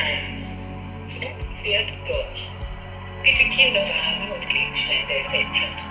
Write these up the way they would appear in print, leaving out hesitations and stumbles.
1. Zug fährt durch. Bitte Kinderwagen und Gegenstände festhalten.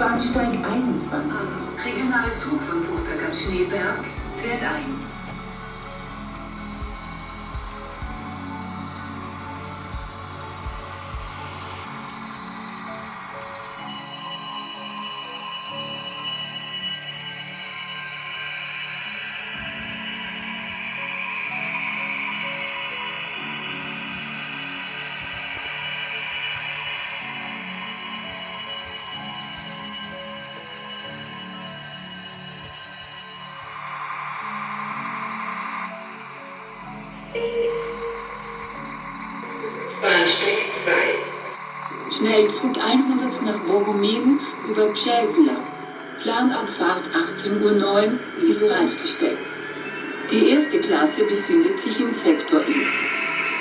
Bahnsteig 21. Regionalzug von Puchberg-am-Schneeberg fährt ein. Bahnsteig 2. Schnellzug 100 nach Bogumin über Břeclav. Planabfahrt 18:09 Uhr, ist bereitgestellt. Die erste Klasse befindet sich im Sektor E.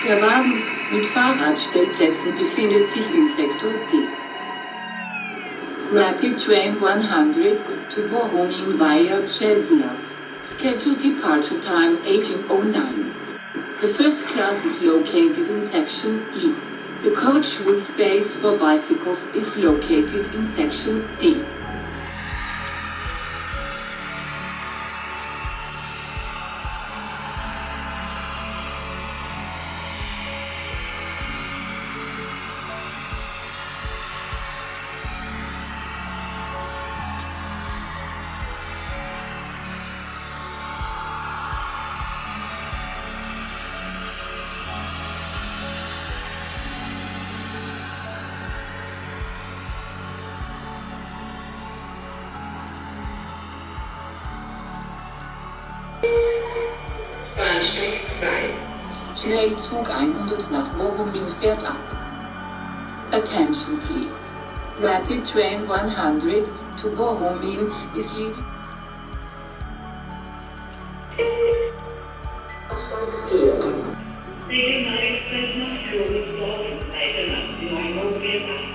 Der Wagen mit Fahrradstellplätzen befindet sich im Sektor D. Rapid Train 100 to Bogumin via Břeclav. Scheduled departure time 18:09. The first class is located in section E. The coach with space for bicycles is located in section D. Bahnsteig 2. Schnellzug 100 nach Bogumin fährt ab. Attention please. Rapid Train 100 to Bogumin is leaving. Regionalexpress nach Floridsdorf, weiter nach Neuburg.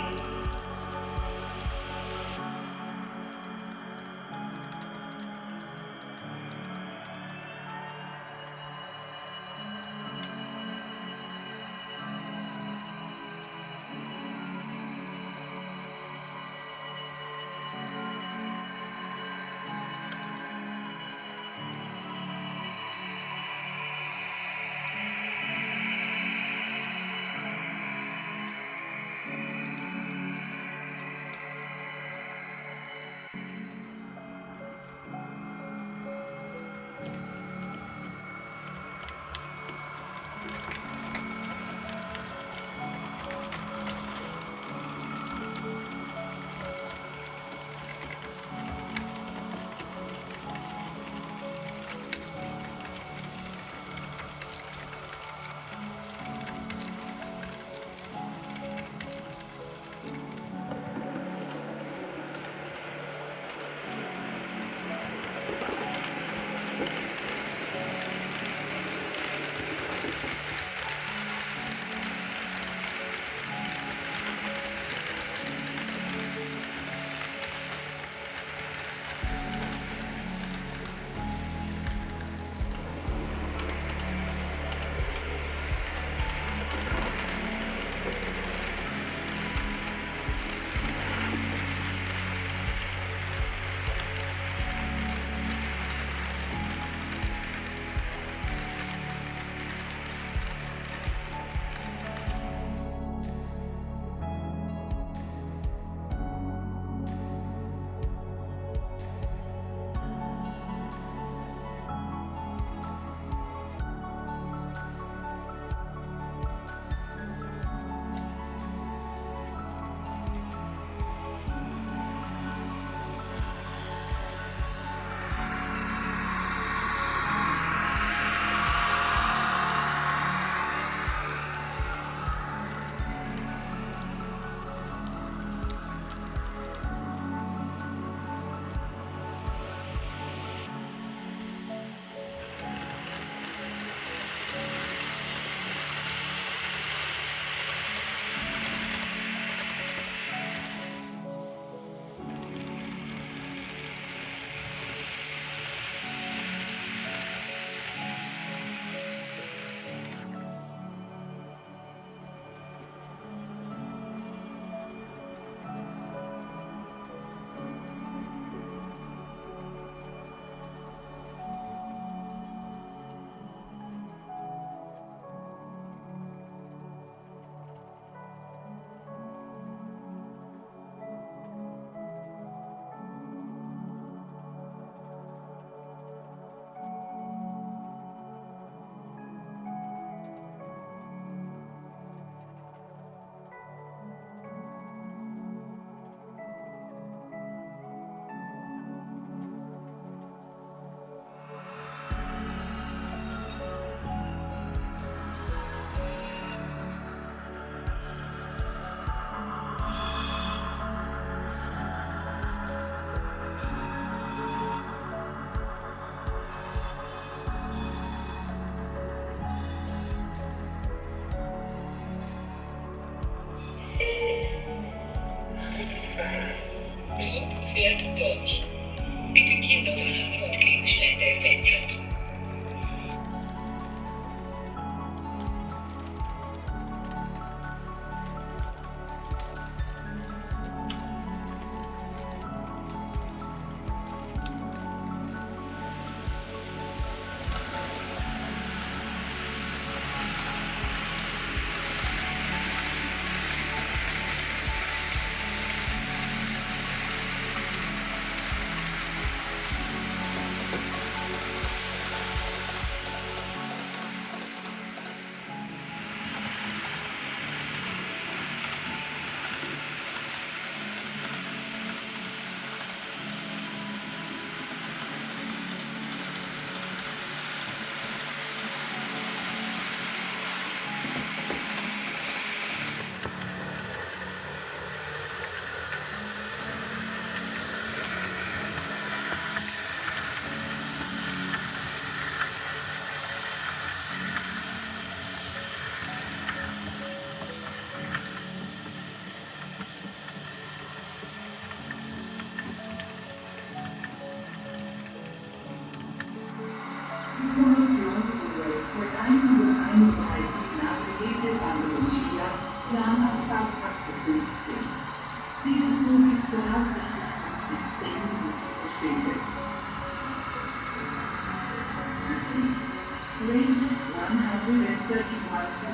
ranges 135 to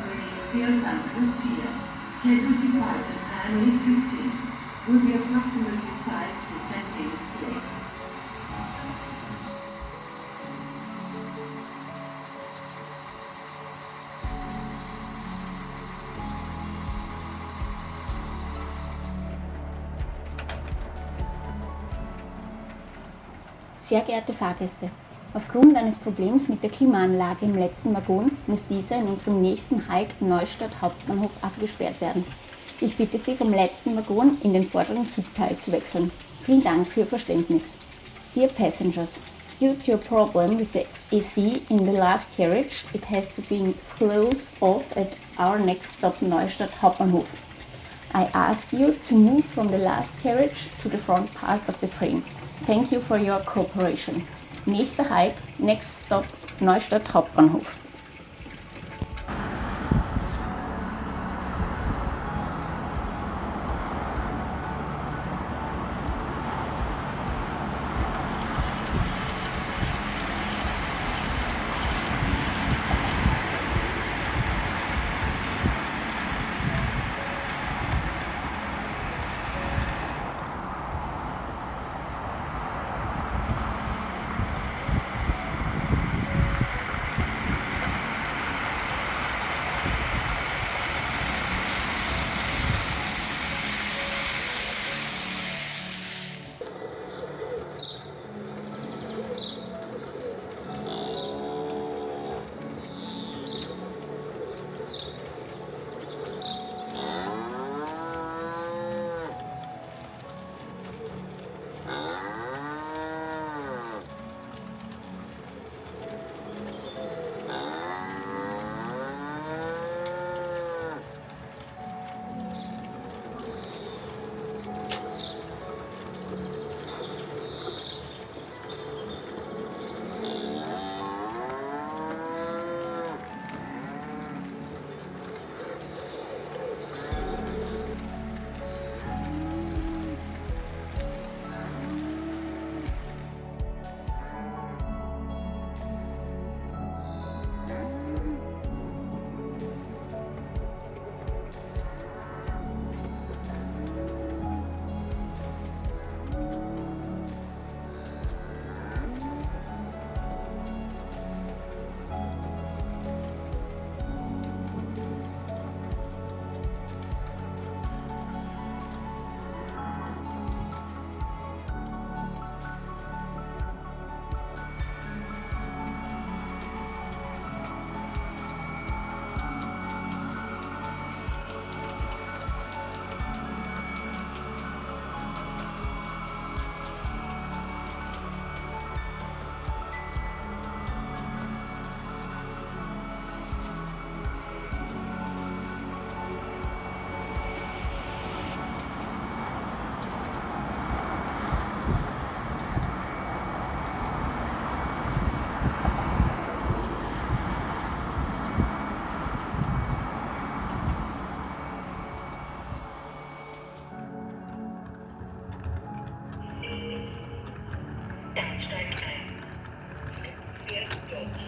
404. Scheduled departure time 8:15. Will be approximately 5 to 10 minutes late. Sehr geehrte Fahrgäste, aufgrund eines Problems mit der Klimaanlage im letzten Waggon muss dieser in unserem nächsten Halt Neustadt Hauptbahnhof abgesperrt werden. Ich bitte Sie, vom letzten Waggon in den vorderen Zugteil zu wechseln. Vielen Dank für Ihr Verständnis. Dear passengers, due to a problem with the AC in the last carriage, it has to be closed off at our next stop Neustadt Hauptbahnhof. I ask you to move from the last carriage to the front part of the train. Thank you for your cooperation. Nächster Halt, next stop Neustadt Hauptbahnhof. Steigt ein. Pferd durch.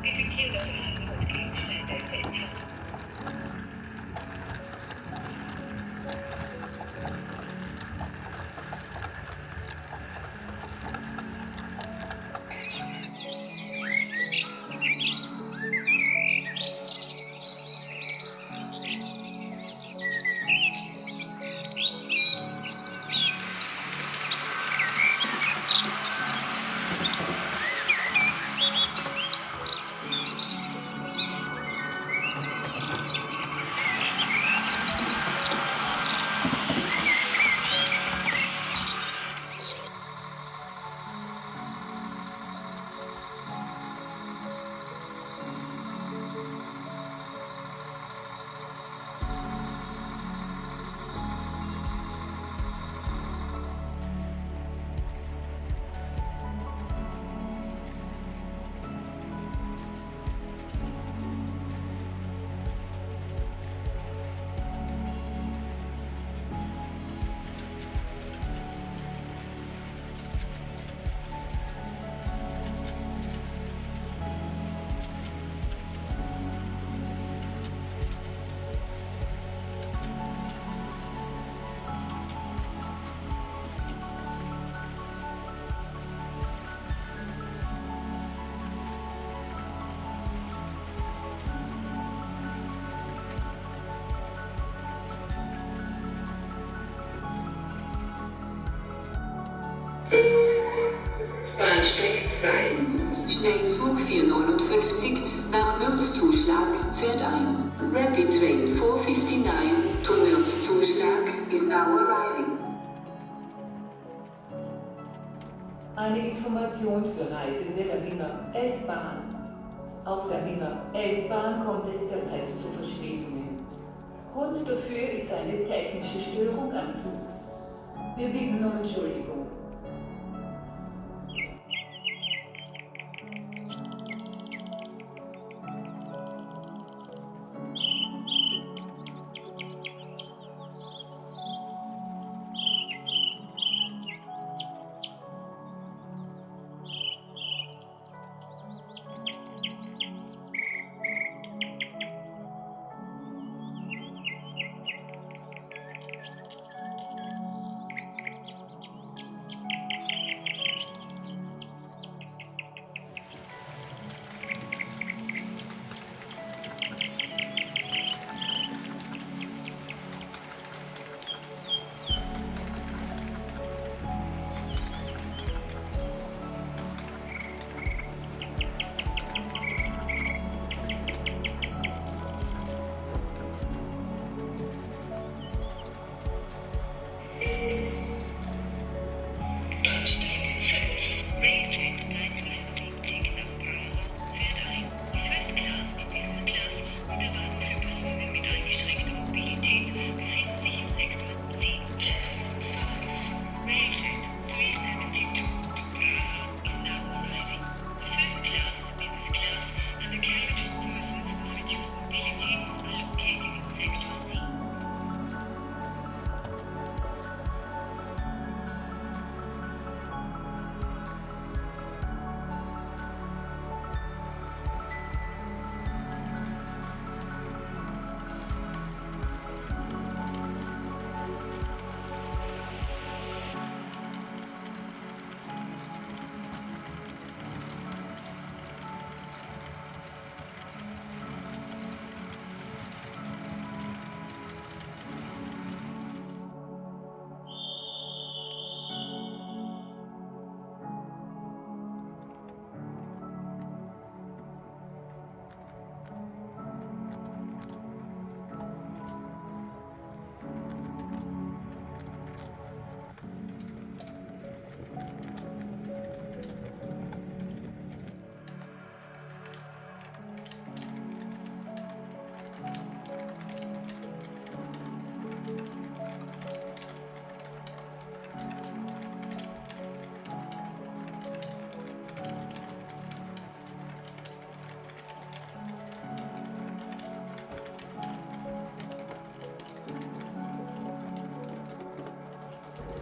Bitte Kinderwagen und Gegenstände festhalten. Bahnsteig 2. Schnellzug 459 nach Mürzzuschlag fährt ein. Rapid Train 459 to Mürzzuschlag is now arriving. Eine Information für Reisende der Wiener S-Bahn. Auf der Wiener S-Bahn kommt es derzeit zu Verspätungen. Grund dafür ist eine technische Störung am Zug. Wir bitten um Entschuldigung.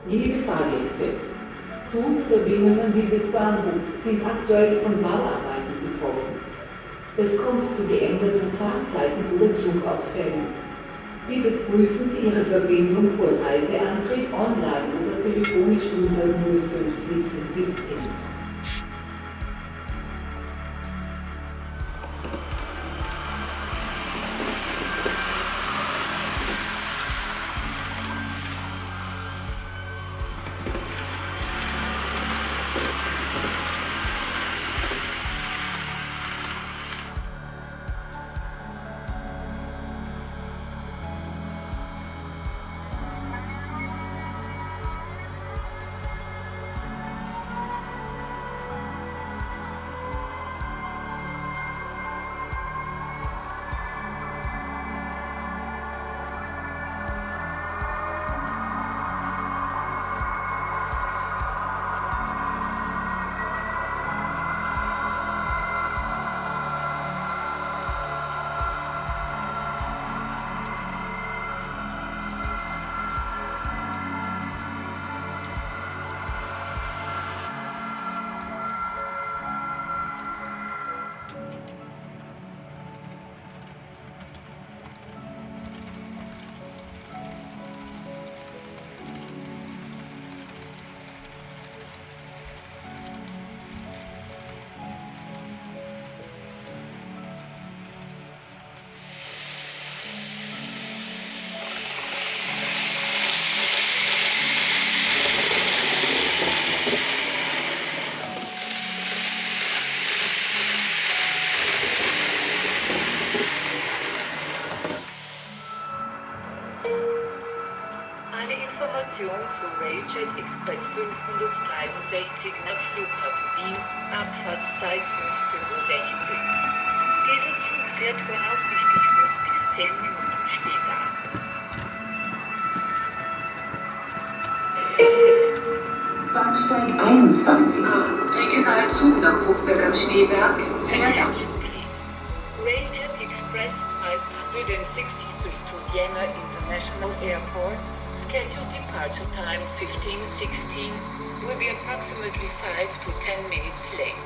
Liebe Fahrgäste, Zugverbindungen dieses Bahnhofs sind aktuell von Bauarbeiten betroffen. Es kommt zu geänderten Fahrzeiten oder Zugausfällen. Bitte prüfen Sie Ihre Verbindung vor Reiseantritt online oder telefonisch unter 05 17 17. Station zu Railjet Express 563 nach Flughafen Wien, Abfahrtszeit 15:16 Uhr. Dieser Zug fährt voraussichtlich 5 bis 10 Minuten später ab. Bahnsteig 21. Regionalzug nach Buchberg am Schneeberg fährt ab. Attention please. Railjet Express 563 to Vienna International Airport, scheduled departure time 15:16, will be approximately 5 to 10 minutes late.